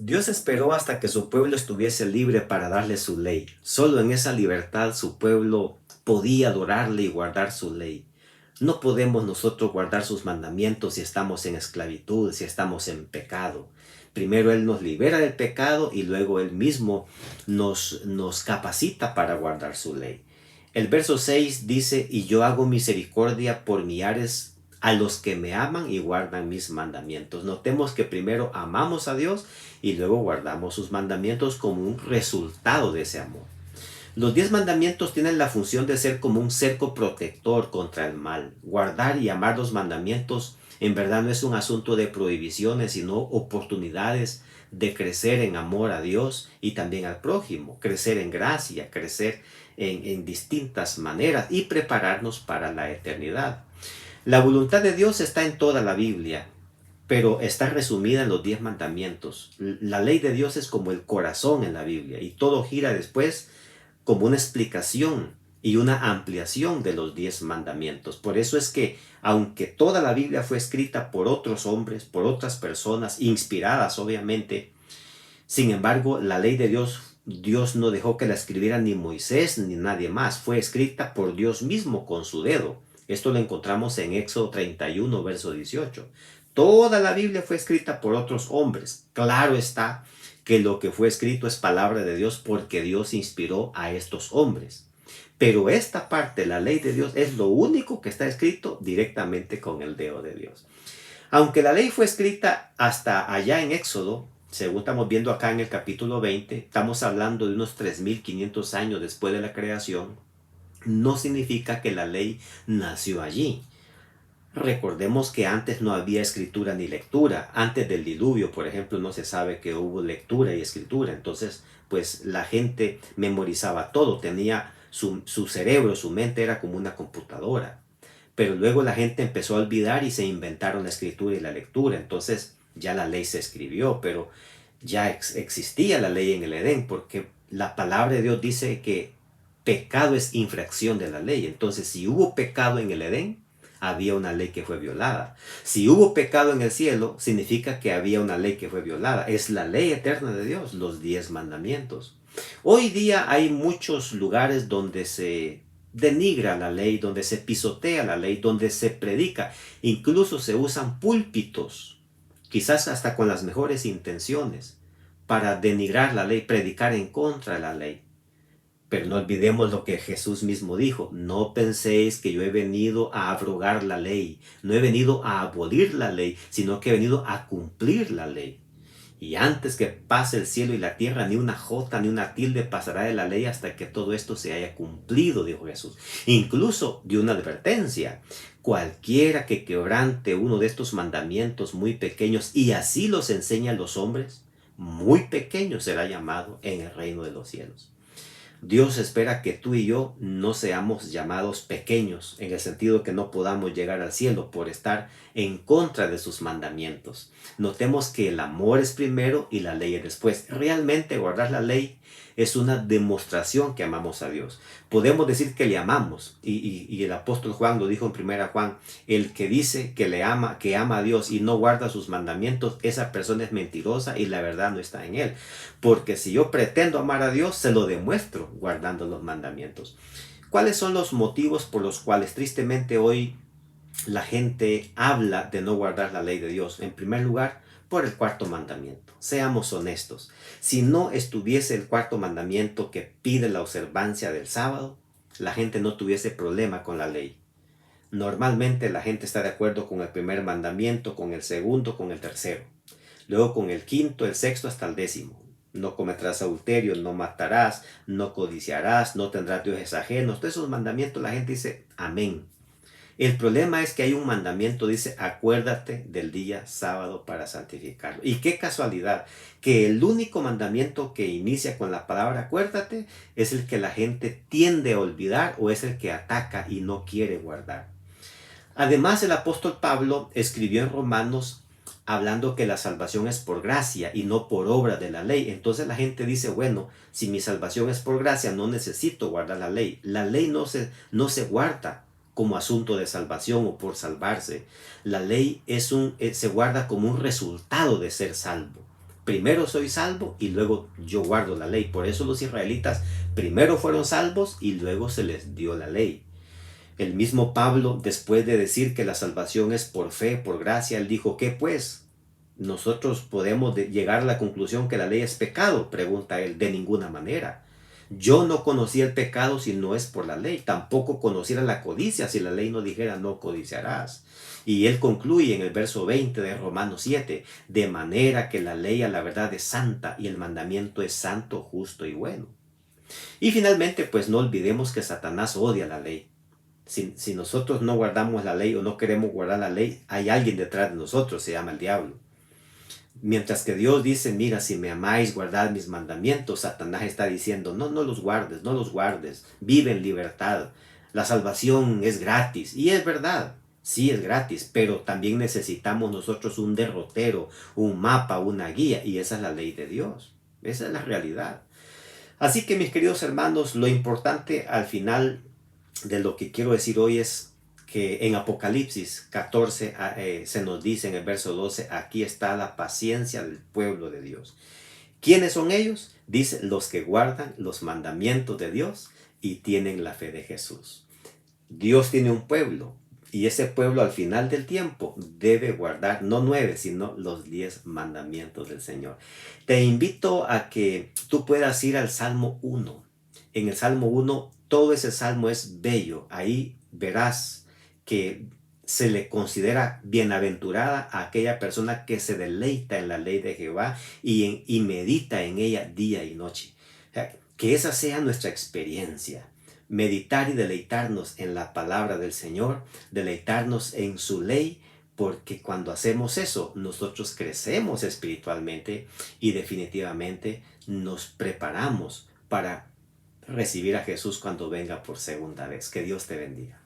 Dios esperó hasta que su pueblo estuviese libre para darle su ley. Solo en esa libertad su pueblo podía adorarle y guardar su ley. No podemos nosotros guardar sus mandamientos si estamos en esclavitud, si estamos en pecado. Primero Él nos libera del pecado y luego Él mismo nos capacita para guardar su ley. El verso 6 dice, y yo hago misericordia por millares a los que me aman y guardan mis mandamientos. Notemos que primero amamos a Dios y luego guardamos sus mandamientos como un resultado de ese amor. Los 10 mandamientos tienen la función de ser como un cerco protector contra el mal. Guardar y amar los mandamientos en verdad no es un asunto de prohibiciones, sino oportunidades de crecer en amor a Dios y también al prójimo, crecer en gracia, crecer en distintas maneras y prepararnos para la eternidad. La voluntad de Dios está en toda la Biblia, pero está resumida en los 10 mandamientos. La ley de Dios es como el corazón en la Biblia y todo gira después como una explicación y una ampliación de los 10 mandamientos. Por eso es que, aunque toda la Biblia fue escrita por otros hombres, por otras personas, inspiradas obviamente, sin embargo, la ley de Dios, Dios no dejó que la escribiera ni Moisés ni nadie más. Fue escrita por Dios mismo con su dedo. Esto lo encontramos en Éxodo 31, verso 18. Toda la Biblia fue escrita por otros hombres. Claro está que lo que fue escrito es palabra de Dios porque Dios inspiró a estos hombres. Pero esta parte, la ley de Dios, es lo único que está escrito directamente con el dedo de Dios. Aunque la ley fue escrita hasta allá en Éxodo, según estamos viendo acá en el capítulo 20, estamos hablando de unos 3500 años después de la creación, no significa que la ley nació allí. Recordemos que antes no había escritura ni lectura. Antes del diluvio, por ejemplo, no se sabe que hubo lectura y escritura. Entonces, pues la gente memorizaba todo, tenía su cerebro, su mente era como una computadora. Pero luego la gente empezó a olvidar y se inventaron la escritura y la lectura. Entonces ya la ley se escribió, pero ya existía la ley en el Edén, porque la palabra de Dios dice que pecado es infracción de la ley. Entonces, si hubo pecado en el Edén, había una ley que fue violada. Si hubo pecado en el cielo, significa que había una ley que fue violada. Es la ley eterna de Dios, los 10 mandamientos. Hoy día hay muchos lugares donde se denigra la ley, donde se pisotea la ley, donde se predica. Incluso se usan púlpitos, quizás hasta con las mejores intenciones, para denigrar la ley, predicar en contra de la ley. Pero no olvidemos lo que Jesús mismo dijo: no penséis que yo he venido a abrogar la ley, no he venido a abolir la ley, sino que he venido a cumplir la ley. Y antes que pase el cielo y la tierra, ni una jota ni una tilde pasará de la ley hasta que todo esto se haya cumplido, dijo Jesús. Incluso dio una advertencia: cualquiera que quebrante uno de estos mandamientos muy pequeños, y así los enseña a los hombres, muy pequeño será llamado en el reino de los cielos. Dios espera que tú y yo no seamos llamados pequeños, en el sentido que no podamos llegar al cielo por estar en contra de sus mandamientos. Notemos que el amor es primero y la ley es después. Realmente guardar la ley es una demostración que amamos a Dios. Podemos decir que le amamos, y el apóstol Juan lo dijo en 1 Juan: el que dice que ama a Dios y no guarda sus mandamientos, esa persona es mentirosa y la verdad no está en él. Porque si yo pretendo amar a Dios, se lo demuestro guardando los mandamientos. ¿Cuáles son los motivos por los cuales tristemente hoy la gente habla de no guardar la ley de Dios? En primer lugar, por el cuarto mandamiento. Seamos honestos. Si no estuviese el cuarto mandamiento que pide la observancia del sábado, la gente no tuviese problema con la ley. Normalmente la gente está de acuerdo con el primer mandamiento, con el segundo, con el tercero. Luego con el quinto, el sexto hasta el décimo. No cometerás adulterio, no matarás, no codiciarás, no tendrás dioses ajenos. Todos esos mandamientos la gente dice amén. El problema es que hay un mandamiento, dice: acuérdate del día sábado para santificarlo. Y qué casualidad que el único mandamiento que inicia con la palabra acuérdate es el que la gente tiende a olvidar, o es el que ataca y no quiere guardar. Además, el apóstol Pablo escribió en Romanos hablando que la salvación es por gracia y no por obra de la ley. Entonces la gente dice: bueno, si mi salvación es por gracia, no necesito guardar la ley. La ley no se guarda como asunto de salvación o por salvarse. La ley se guarda como un resultado de ser salvo. Primero soy salvo y luego yo guardo la ley. Por eso los israelitas primero fueron salvos y luego se les dio la ley. El mismo Pablo, después de decir que la salvación es por fe, por gracia, él dijo, ¿qué pues? ¿Nosotros podemos llegar a la conclusión que la ley es pecado? Pregunta él, de ninguna manera. Yo no conocía el pecado si no es por la ley. Tampoco conociera la codicia si la ley no dijera no codiciarás. Y él concluye en el verso 20 de Romanos 7, de manera que la ley a la verdad es santa y el mandamiento es santo, justo y bueno. Y finalmente, pues no olvidemos que Satanás odia la ley. Si nosotros no guardamos la ley o no queremos guardar la ley, hay alguien detrás de nosotros, se llama el diablo. Mientras que Dios dice, mira, si me amáis, guardad mis mandamientos, Satanás está diciendo, no, no los guardes, no los guardes, vive en libertad. La salvación es gratis. Y es verdad, sí es gratis, pero también necesitamos nosotros un derrotero, un mapa, una guía, y esa es la ley de Dios. Esa es la realidad. Así que mis queridos hermanos, lo importante al final de lo que quiero decir hoy es que en Apocalipsis 14 se nos dice en el verso 12, aquí está la paciencia del pueblo de Dios. ¿Quiénes son ellos? Dice, los que guardan los mandamientos de Dios y tienen la fe de Jesús. Dios tiene un pueblo y ese pueblo al final del tiempo debe guardar no 9, sino los 10 mandamientos del Señor. Te invito a que tú puedas ir al Salmo 1. En el Salmo 1, todo ese salmo es bello. Ahí verás que se le considera bienaventurada a aquella persona que se deleita en la ley de Jehová y medita en ella día y noche. O sea, que esa sea nuestra experiencia. Meditar y deleitarnos en la palabra del Señor, deleitarnos en su ley, porque cuando hacemos eso, nosotros crecemos espiritualmente y definitivamente nos preparamos para recibir a Jesús cuando venga por segunda vez. Que Dios te bendiga.